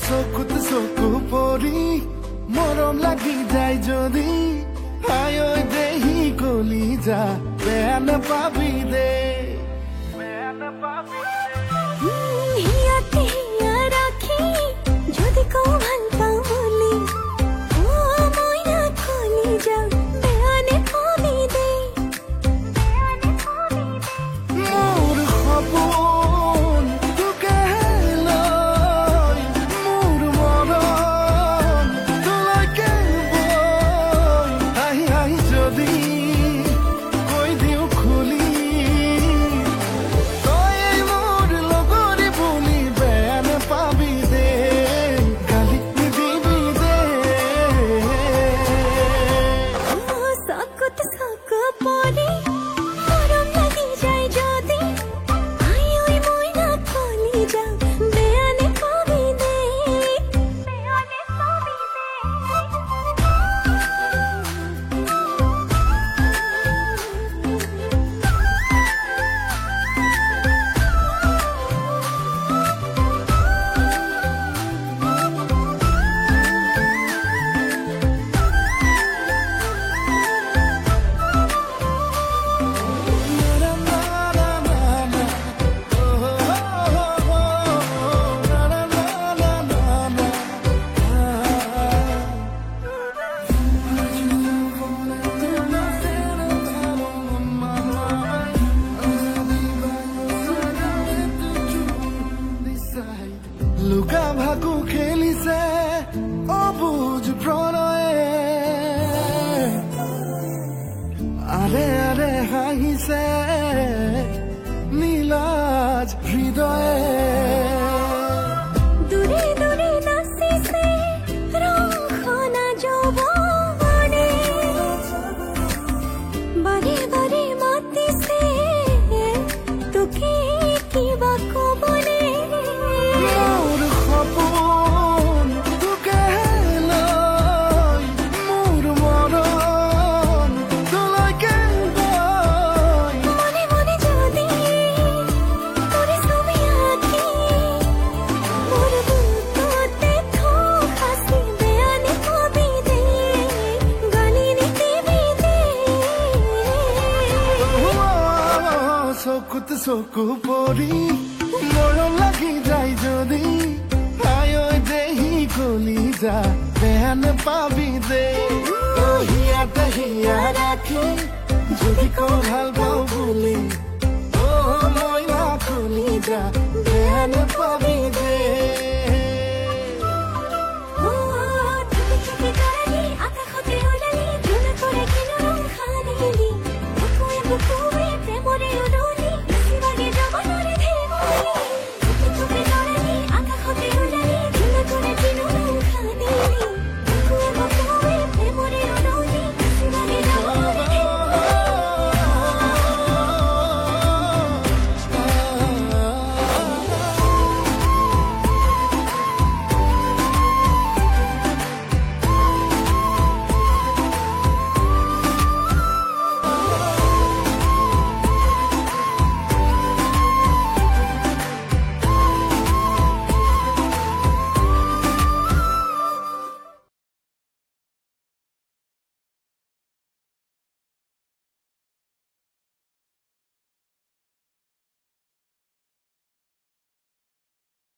চকুত চকু পৰি মৰম লাগি যায় যদি আয় দেহি কলিজা বেয়া নাপাবি দে হিয়াতে হিয়া ৰাখি যদি কওঁ ভাল পাওঁ বুলি মই না কলিজা বেয়া নাপাবি দে মোৰ সপোন তোকে লৈ মোৰ মৰম তোলৈকে বৈ আহি আহি যদি কৈ দিওঁ খুলি তই মোৰ লগৰী বুলি বেয়া নাপাবি দে গালি নিদিবি দে চকুত চকু পৰি মৰম লাগি যায় যদি আই মই না কলিজা বেয়া নাপাবি দে বেয়া নাপাবি লুকা ভাকু খেলিছে অবুজ প্ৰণয়ে আৰে আৰে হাঁহিছে নীলাজ হৃদয়ে দূৰে দূৰে নাচিছে ৰংখনা যৌৱনে বাৰে বাৰে মাতিছে তোকে কিবা ক'বনে মোৰ সপোন তোকে লৈ মোৰ মৰম তোলৈকে বৈ মনে মনে যদি তোৰ ছবি আঁকি মোৰ বুকুতে থওঁ সাঁচি বেয়া নাপাবি দে গালি নিদিবি দে চকুত চকু পৰি মৰম লাগি যায় যদি আয় দেহি কলিজা বেয়া নাপাবি দে হিয়াতে হিয়া ৰাখি যদি কওঁ ভাল পাওঁ বুলি মই না কলিজা বেয়া নাপাবি দে চুপি চুপি গাড়ী আকাশতে ওলালি ধুনা কৰে কিনো ৰং সানিলি বুকুৱে বুকুৱে